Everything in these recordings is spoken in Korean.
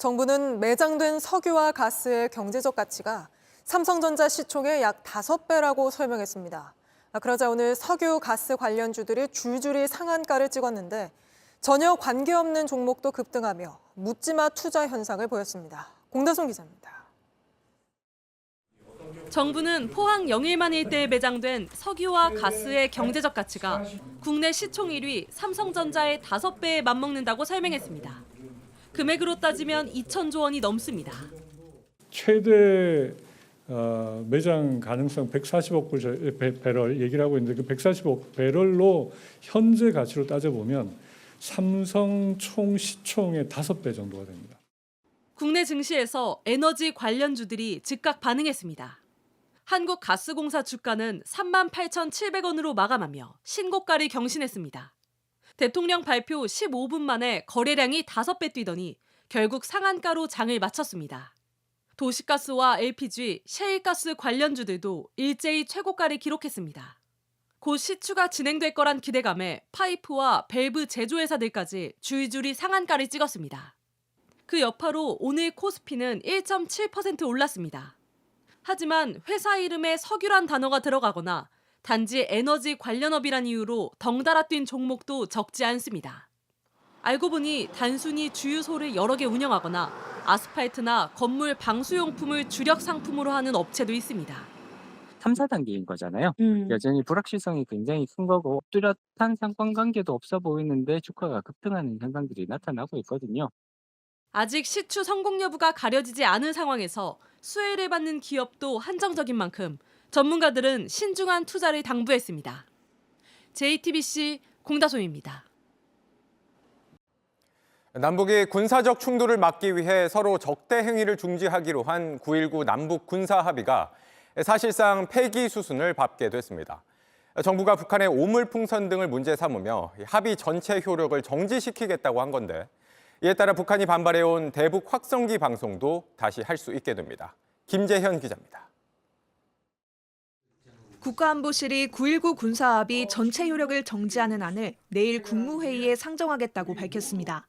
정부는 매장된 석유와 가스의 경제적 가치가 삼성전자 시총의 약 5배라고 설명했습니다. 그러자 오늘 석유, 가스 관련주들이 줄줄이 상한가를 찍었는데 전혀 관계없는 종목도 급등하며 묻지마 투자 현상을 보였습니다. 공다솜 기자입니다. 정부는 포항 영일만 일대에 매장된 석유와 가스의 경제적 가치가 국내 시총 1위 삼성전자의 5배에 맞먹는다고 설명했습니다. 금액으로 따지면 2천조 원이 넘습니다. 최대 매장 가능성 140억 배럴 얘기를 하고 있는데 그 140억 배럴로 현재 가치로 따져보면 삼성 총 시총의 5배 정도가 됩니다. 국내 증시에서 에너지 관련주들이 즉각 반응했습니다. 한국가스공사 주가는 38,700원으로 마감하며 신고가를 경신했습니다. 대통령 발표 15분 만에 거래량이 5배 뛰더니 결국 상한가로 장을 마쳤습니다. 도시가스와 LPG, 셰일가스 관련주들도 일제히 최고가를 기록했습니다. 곧 시추가 진행될 거란 기대감에 파이프와 밸브 제조회사들까지 줄줄이 상한가를 찍었습니다. 그 여파로 오늘 코스피는 1.7% 올랐습니다. 하지만 회사 이름에 석유란 단어가 들어가거나 단지 에너지 관련업이란 이유로 덩달아 뛴 종목도 적지 않습니다. 알고 보니 단순히 주유소를 여러 개 운영하거나 아스팔트나 건물 방수용품을 주력 상품으로 하는 업체도 있습니다. 3, 4단계인 거잖아요. 여전히 불확실성이 굉장히 큰 거고 뚜렷한 상관관계도 없어 보이는데 주가가 급등하는 현상들이 나타나고 있거든요. 아직 시추 성공 여부가 가려지지 않은 상황에서 수혜를 받는 기업도 한정적인 만큼 전문가들은 신중한 투자를 당부했습니다. JTBC 공다솜입니다. 남북이 군사적 충돌을 막기 위해 서로 적대 행위를 중지하기로 한 9.19 남북 군사 합의가 사실상 폐기 수순을 밟게 됐습니다. 정부가 북한의 오물풍선 등을 문제 삼으며 합의 전체 효력을 정지시키겠다고 한 건데 이에 따라 북한이 반발해온 대북 확성기 방송도 다시 할 수 있게 됩니다. 김재현 기자입니다. 국가안보실이 9.19 군사합의 전체 효력을 정지하는 안을 내일 국무회의에 상정하겠다고 밝혔습니다.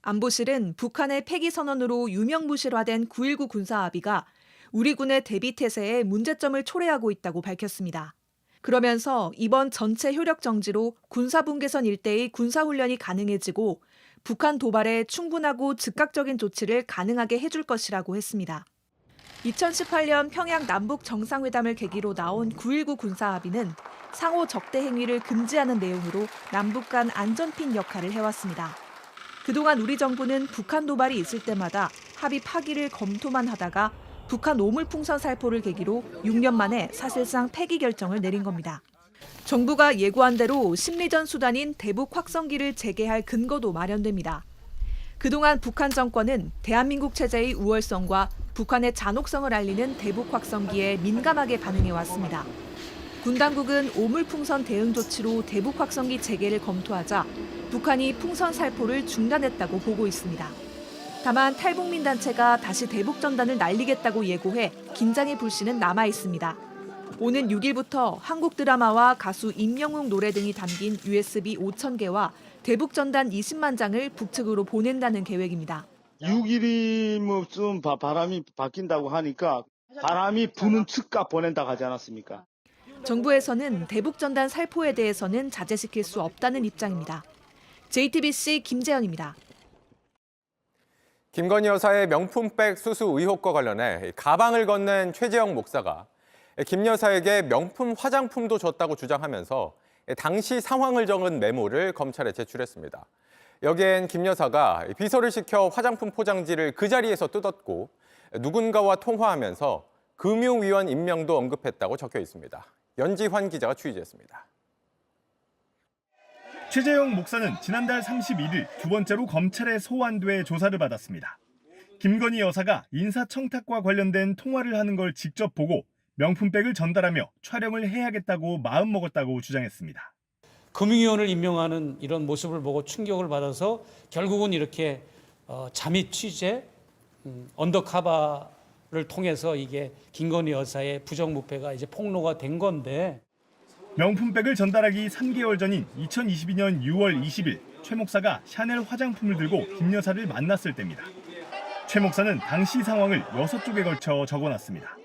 안보실은 북한의 폐기 선언으로 유명무실화된 9.19 군사합의가 우리 군의 대비태세에 문제점을 초래하고 있다고 밝혔습니다. 그러면서 이번 전체 효력 정지로 군사분계선 일대의 군사훈련이 가능해지고 북한 도발에 충분하고 즉각적인 조치를 가능하게 해줄 것이라고 했습니다. 2018년 평양 남북 정상회담을 계기로 나온 9.19 군사합의는 상호 적대 행위를 금지하는 내용으로 남북 간 안전핀 역할을 해왔습니다. 그동안 우리 정부는 북한 도발이 있을 때마다 합의 파기를 검토만 하다가 북한 오물풍선 살포를 계기로 6년 만에 사실상 폐기 결정을 내린 겁니다. 정부가 예고한 대로 심리전 수단인 대북 확성기를 재개할 근거도 마련됩니다. 그동안 북한 정권은 대한민국 체제의 우월성과 북한의 잔혹성을 알리는 대북 확성기에 민감하게 반응해왔습니다. 군 당국은 오물풍선 대응 조치로 대북 확성기 재개를 검토하자 북한이 풍선 살포를 중단했다고 보고 있습니다. 다만 탈북민 단체가 다시 대북 전단을 날리겠다고 예고해 긴장의 불씨는 남아 있습니다. 오는 6일부터 한국 드라마와 가수 임영웅 노래 등이 담긴 USB 5,000개와 대북 전단 20만 장을 북측으로 보낸다는 계획입니다. 6일이면 좀 바람이 바뀐다고 하니까 바람이 부는 측가 보낸다고 하지 않았습니까? 정부에서는 대북 전단 살포에 대해서는 자제시킬 수 없다는 입장입니다. JTBC 김재현입니다. 김건희 여사의 명품백 수수 의혹과 관련해 가방을 건넨 최재형 목사가 김 여사에게 명품 화장품도 줬다고 주장하면서 당시 상황을 적은 메모를 검찰에 제출했습니다. 여기엔 김 여사가 비서를 시켜 화장품 포장지를 그 자리에서 뜯었고 누군가와 통화하면서 금융위원 임명도 언급했다고 적혀 있습니다. 연지환 기자가 취재했습니다. 최재형 목사는 지난달 31일 두 번째로 검찰에 소환돼 조사를 받았습니다. 김건희 여사가 인사청탁과 관련된 통화를 하는 걸 직접 보고 명품백을 전달하며 촬영을 해야겠다고 마음먹었다고 주장했습니다. 금융위원을 임명하는 이런 모습을 보고 충격을 받아서 결국은 이렇게 잠입 취재, 언더커버를 통해서 이게 김건희 여사의 부정부패가 이제 폭로가 된 건데 명품백을 전달하기 3개월 전인 2022년 6월 20일 최 목사가 샤넬 화장품을 들고 김 여사를 만났을 때입니다. 최 목사는 당시 상황을 6쪽에 걸쳐 적어놨습니다.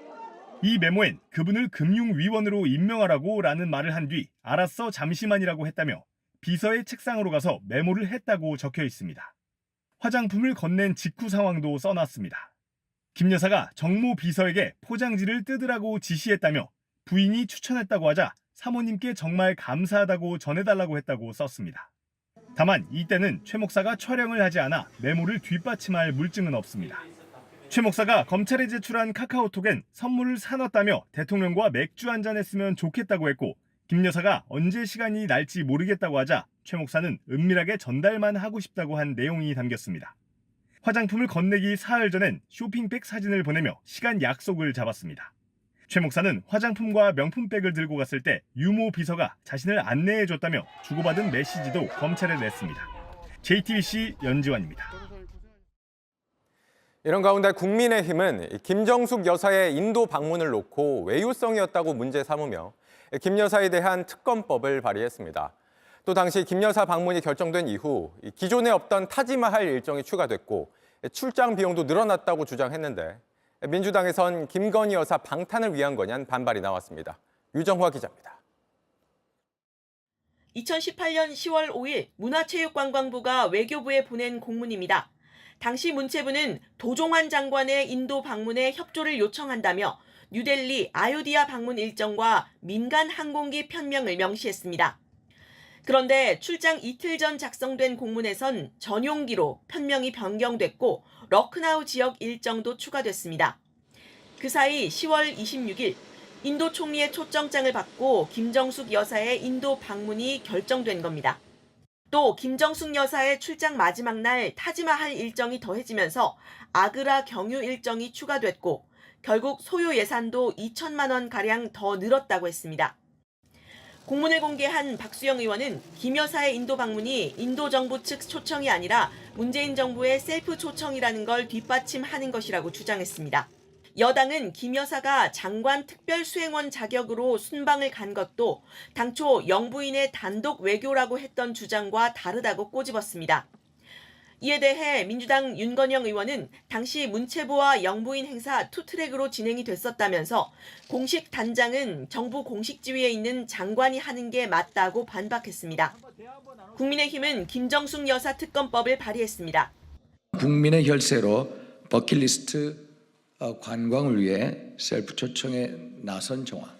이 메모엔 그분을 금융위원으로 임명하라고 라는 말을 한 뒤 알았어 잠시만이라고 했다며 비서의 책상으로 가서 메모를 했다고 적혀 있습니다. 화장품을 건넨 직후 상황도 써놨습니다. 김 여사가 정모 비서에게 포장지를 뜯으라고 지시했다며 부인이 추천했다고 하자 사모님께 정말 감사하다고 전해달라고 했다고 썼습니다. 다만 이때는 최 목사가 촬영을 하지 않아 메모를 뒷받침할 물증은 없습니다. 최 목사가 검찰에 제출한 카카오톡엔 선물을 사놨다며 대통령과 맥주 한잔 했으면 좋겠다고 했고 김 여사가 언제 시간이 날지 모르겠다고 하자 최 목사는 은밀하게 전달만 하고 싶다고 한 내용이 담겼습니다. 화장품을 건네기 사흘 전엔 쇼핑백 사진을 보내며 시간 약속을 잡았습니다. 최 목사는 화장품과 명품백을 들고 갔을 때 유모 비서가 자신을 안내해줬다며 주고받은 메시지도 검찰에 냈습니다. JTBC 연지환입니다. 이런 가운데 국민의힘은 김정숙 여사의 인도 방문을 놓고 외유성이었다고 문제 삼으며 김 여사에 대한 특검법을 발의했습니다. 또 당시 김 여사 방문이 결정된 이후 기존에 없던 타지마할 일정이 추가됐고 출장 비용도 늘어났다고 주장했는데 민주당에선 김건희 여사 방탄을 위한 거냐는 반발이 나왔습니다. 유정화 기자입니다. 2018년 10월 5일 문화체육관광부가 외교부에 보낸 공문입니다. 당시 문체부는 도종환 장관의 인도 방문에 협조를 요청한다며 뉴델리 아요디아 방문 일정과 민간 항공기 편명을 명시했습니다. 그런데 출장 이틀 전 작성된 공문에선 전용기로 편명이 변경됐고 러크나우 지역 일정도 추가됐습니다. 그 사이 10월 26일 인도 총리의 초청장을 받고 김정숙 여사의 인도 방문이 결정된 겁니다. 또 김정숙 여사의 출장 마지막 날 타지마할 일정이 더해지면서 아그라 경유 일정이 추가됐고 결국 소요 예산도 2천만 원가량 더 늘었다고 했습니다. 공문을 공개한 박수영 의원은 김 여사의 인도 방문이 인도 정부 측 초청이 아니라 문재인 정부의 셀프 초청이라는 걸 뒷받침하는 것이라고 주장했습니다. 여당은 김 여사가 장관 특별수행원 자격으로 순방을 간 것도 당초 영부인의 단독 외교라고 했던 주장과 다르다고 꼬집었습니다. 이에 대해 민주당 윤건영 의원은 당시 문체부와 영부인 행사 투트랙으로 진행이 됐었다면서 공식 단장은 정부 공식 지위에 있는 장관이 하는 게 맞다고 반박했습니다. 국민의힘은 김정숙 여사 특검법을 발의했습니다. 국민의 혈세로 버킷리스트 관광을 위해 셀프 초청에 나선 정황,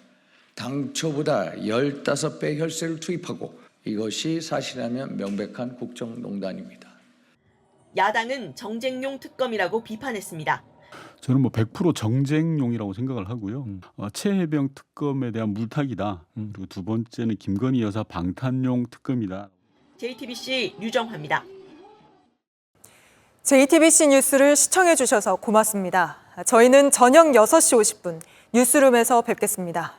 당초보다 15배 혈세를 투입하고 이것이 사실이라면 명백한 국정농단입니다. 야당은 정쟁용 특검이라고 비판했습니다. 저는 100% 정쟁용이라고 생각을 하고요. 최혜병 특검에 대한 물타기다. 그리고 두 번째는 김건희 여사 방탄용 특검이다. JTBC 유정화입니다. JTBC 뉴스를 시청해 주셔서 고맙습니다. 저희는 저녁 6시 50분 뉴스룸에서 뵙겠습니다.